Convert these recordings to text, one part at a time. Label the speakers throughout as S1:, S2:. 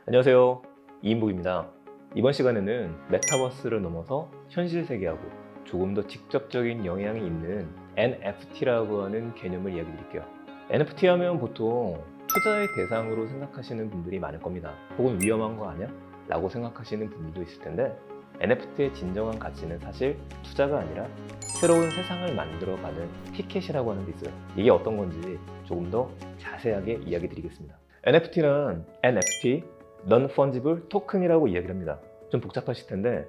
S1: 안녕하세요, 이인복입니다. 이번 시간에는 메타버스를 넘어서 현실 세계하고 조금 더 직접적인 영향이 있는 NFT라고 하는 개념을 이야기 드릴게요. NFT 하면 보통 투자의 대상으로 생각하시는 분들이 많을 겁니다. 혹은 위험한 거 아니야? 라고 생각하시는 분들도 있을 텐데, NFT의 진정한 가치는 사실 투자가 아니라 새로운 세상을 만들어가는 티켓이라고 하는 게 있어요. 이게 어떤 건지 조금 더 자세하게 이야기 드리겠습니다. NFT는 NFT, Non-Fungible Token이라고 이야기를 합니다. 좀 복잡하실 텐데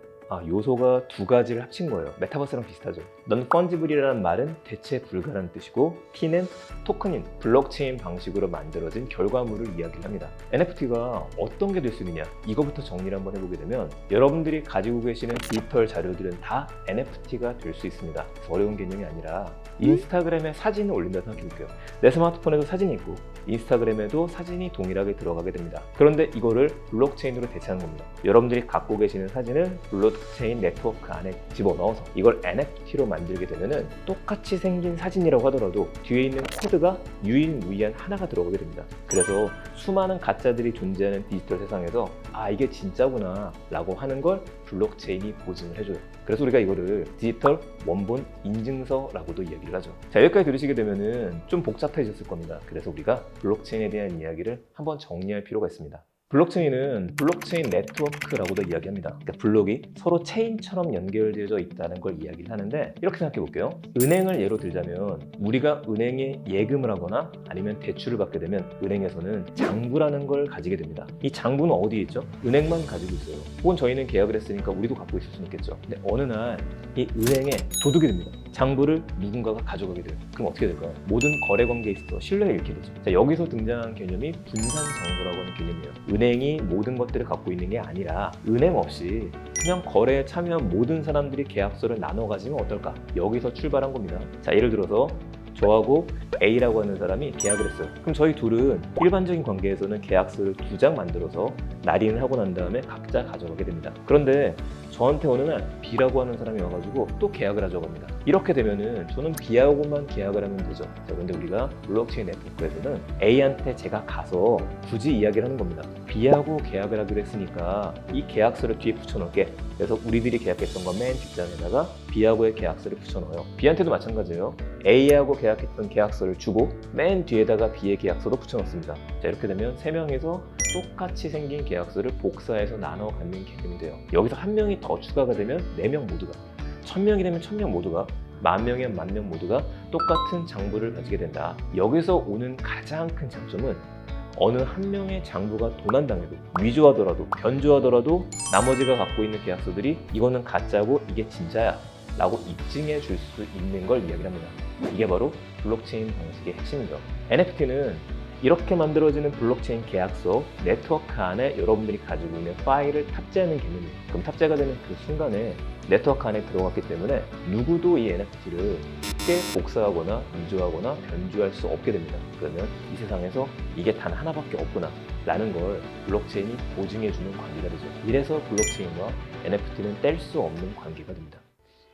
S1: 요소가 두 가지를 합친 거예요. 메타버스랑 비슷하죠. Non-Fungible이라는 말은 대체 불가라는 뜻이고, T는 토큰인 블록체인 방식으로 만들어진 결과물을 이야기를 합니다. NFT가 어떤 게 될 수 있느냐, 이거부터 정리를 한번 해보게 되면 여러분들이 가지고 계시는 디지털 자료들은 다 NFT가 될 수 있습니다. 어려운 개념이 아니라 인스타그램에 사진을 올린다 생각해볼게요. 내 스마트폰에도 사진이 있고 인스타그램에도 사진이 동일하게 들어가게 됩니다. 그런데 이거를 블록체인으로 대체하는 겁니다. 여러분들이 갖고 계시는 사진을 블록체인 네트워크 안에 집어넣어서 이걸 NFT로 만들게 되면은 똑같이 생긴 사진이라고 하더라도 뒤에 있는 코드가 유일무이한 하나가 들어오게 됩니다. 그래서 수많은 가짜들이 존재하는 디지털 세상에서 이게 진짜구나 라고 하는 걸 블록체인이 보증을 해줘요. 그래서 우리가 이거를 디지털 원본 인증서라고도 이야기를 하죠. 자, 여기까지 들으시게 되면은 좀 복잡해졌을 겁니다. 그래서 우리가 블록체인에 대한 이야기를 한번 정리할 필요가 있습니다. 블록체인은 블록체인 네트워크라고도 이야기합니다. 그러니까 블록이 서로 체인처럼 연결되어져 있다는 걸 이야기를 하는데, 이렇게 생각해 볼게요. 은행을 예로 들자면 우리가 은행에 예금을 하거나 아니면 대출을 받게 되면 은행에서는 장부라는 걸 가지게 됩니다. 이 장부는 어디에 있죠? 은행만 가지고 있어요. 혹은 저희는 계약을 했으니까 우리도 갖고 있을 수는 있겠죠. 근데 어느 날 이 은행에 도둑이 됩니다. 장부를 누군가가 가져가게 돼요. 그럼 어떻게 될까요? 모든 거래 관계에 있어서 신뢰를 잃게 되죠. 자, 여기서 등장한 개념이 분산 장부라고 하는 개념이에요. 은행이 모든 것들을 갖고 있는 게 아니라 은행 없이 그냥 거래에 참여한 모든 사람들이 계약서를 나눠 가지면 어떨까? 여기서 출발한 겁니다. 자, 예를 들어서 저하고 A라고 하는 사람이 계약을 했어요. 그럼 저희 둘은 일반적인 관계에서는 계약서를 2장 만들어서 날인을 하고 난 다음에 각자 가져가게 됩니다. 그런데 저한테 어느 날 B라고 하는 사람이 와가지고 또 계약을 하자고 합니다. 이렇게 되면은 저는 B하고만 계약을 하면 되죠. 자, 그런데 우리가 블록체인 네트워크에서는 A한테 제가 가서 굳이 이야기를 하는 겁니다. B하고 계약을 하기로 했으니까 이 계약서를 뒤에 붙여놓을게. 그래서 우리들이 계약했던 건 맨 뒷장에다가 B하고의 계약서를 붙여넣어요. B한테도 마찬가지예요. A하고 계약했던 계약서를 주고 맨 뒤에다가 B의 계약서도 붙여넣습니다. 자, 이렇게 되면 3명이서 똑같이 생긴 계약서를 복사해서 나눠 갖는 개념이 돼요. 여기서 한 명이 더 추가가 되면 4명 모두가, 1000명이 되면 1000명 모두가, 10,000명이면 10,000명 모두가 똑같은 장부를 가지게 된다. 여기서 오는 가장 큰 장점은 어느 한 명의 장부가 도난당해도, 위조하더라도, 변조하더라도 나머지가 갖고 있는 계약서들이 이거는 가짜고 이게 진짜야 라고 입증해 줄 수 있는 걸 이야기를 합니다. 이게 바로 블록체인 방식의 핵심이죠. NFT는 이렇게 만들어지는 블록체인 계약서 네트워크 안에 여러분들이 가지고 있는 파일을 탑재하는 개념이에요. 그럼 탑재가 되는 그 순간에 네트워크 안에 들어갔기 때문에 누구도 이 NFT를 쉽게 복사하거나 위조하거나 변주할 수 없게 됩니다. 그러면 이 세상에서 이게 단 하나밖에 없구나 라는 걸 블록체인이 보증해주는 관계가 되죠. 이래서 블록체인과 NFT는 뗄 수 없는 관계가 됩니다.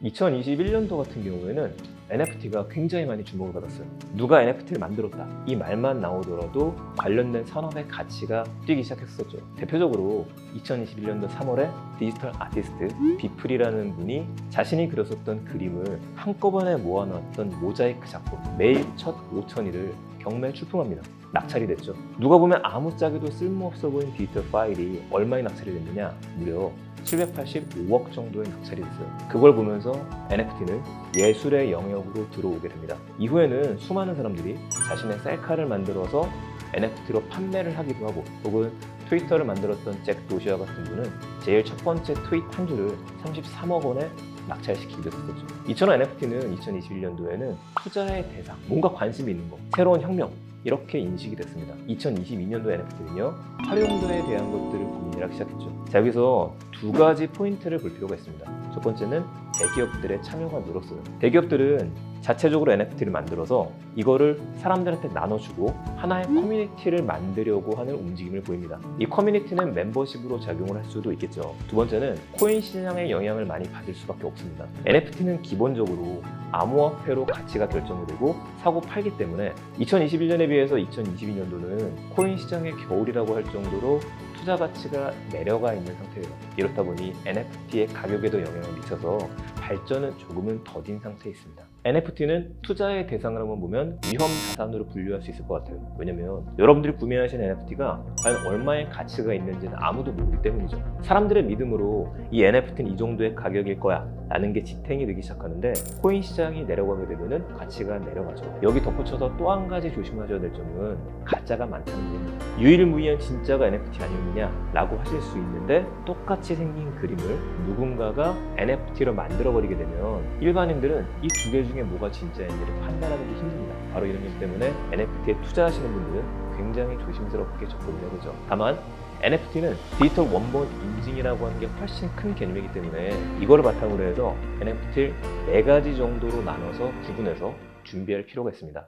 S1: 2021년도 같은 경우에는 NFT가 굉장히 많이 주목을 받았어요. 누가 NFT를 만들었다, 이 말만 나오더라도 관련된 산업의 가치가 뛰기 시작했었죠. 대표적으로 2021년도 3월에 디지털 아티스트 비플이라는 분이 자신이 그렸었던 그림을 한꺼번에 모아놨던 모자이크 작품 매일 첫 5,000일을 경매 출품합니다. 낙찰이 됐죠. 누가 보면 아무짝에도 쓸모없어 보이는 디지털 파일이 얼마에 낙찰이 됐느냐? 무려 785억 정도의 낙찰이 됐어요. 그걸 보면서 NFT는 예술의 영역으로 들어오게 됩니다. 이후에는 수많은 사람들이 자신의 셀카를 만들어서 NFT로 판매를 하기도 하고, 혹은 트위터를 만들었던 잭 도시아 같은 분은 제일 첫 번째 트윗 한 줄을 33억 원에 낙찰시키기도 했었죠. 이처럼 NFT는 2021년도에는 투자의 대상, 뭔가 관심이 있는 거, 새로운 혁명, 이렇게 인식이 됐습니다. 2022년도 NFT는요, 활용도에 대한 것들을 고민을 하기 시작했죠. 자, 여기서 두 가지 포인트를 볼 필요가 있습니다. 첫 번째는 대기업들의 참여가 늘었어요. 대기업들은 자체적으로 NFT를 만들어서 이거를 사람들한테 나눠주고 하나의 커뮤니티를 만들려고 하는 움직임을 보입니다. 이 커뮤니티는 멤버십으로 작용을 할 수도 있겠죠. 두 번째는 코인 시장의 영향을 많이 받을 수밖에 없습니다. NFT는 기본적으로 암호화폐로 가치가 결정이 되고 사고 팔기 때문에 2021년에 비해서 2022년도는 코인 시장의 겨울이라고 할 정도로 투자 가치가 내려가 있는 상태예요. 이렇다 보니 NFT의 가격에도 영향을 미쳐서 발전은 조금은 더딘 상태에 있습니다. NFT는 투자의 대상으로만 보면 위험 자산으로 분류할 수 있을 것 같아요. 왜냐면 여러분들이 구매하신 NFT가 과연 얼마의 가치가 있는지는 아무도 모르기 때문이죠. 사람들의 믿음으로 이 NFT는 이 정도의 가격일 거야 라는 게 지탱이 되기 시작하는데 코인 시장이 내려가게 되면 가치가 내려가죠. 여기 덧붙여서 또 한 가지 조심하셔야 될 점은 가짜가 많다는 겁니다. 유일무이한 진짜가 NFT 아니느냐 라고 하실 수 있는데 똑같이 생긴 그림을 누군가가 NFT로 만들어버리게 되면 일반인들은 이 두 개 중에 뭐가 진짜인지를 판단하는 게 힘듭니다. 바로 이런 이유 때문에 NFT에 투자하시는 분들은 굉장히 조심스럽게 접근을 해야 되죠. 다만 NFT는 디지털 원본 인증이라고 하는 게 훨씬 큰 개념이기 때문에 이거를 바탕으로 해서 NFT를 4가지 정도로 나눠서 구분해서 준비할 필요가 있습니다.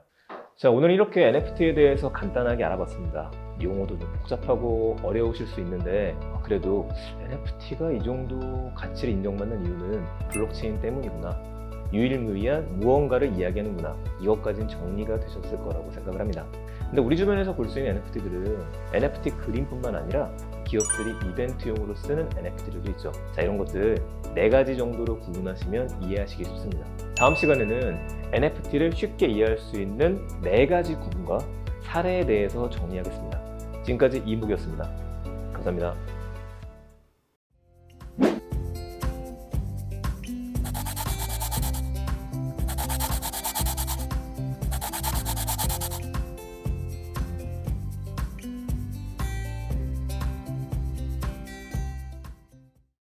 S1: 자, 오늘 이렇게 NFT에 대해서 간단하게 알아봤습니다. 용어도 좀 복잡하고 어려우실 수 있는데 그래도 NFT가 이 정도 가치를 인정받는 이유는 블록체인 때문이구나, 유일무이한 무언가를 이야기하는구나, 이것까지는 정리가 되셨을 거라고 생각을 합니다. 근데 우리 주변에서 볼 수 있는 NFT들은 NFT 그림뿐만 아니라 기업들이 이벤트용으로 쓰는 NFT들도 있죠. 자, 이런 것들 4가지 정도로 구분하시면 이해하시기 쉽습니다. 다음 시간에는 NFT를 쉽게 이해할 수 있는 4가지 구분과 사례에 대해서 정리하겠습니다. 지금까지 이묵이었습니다. 감사합니다.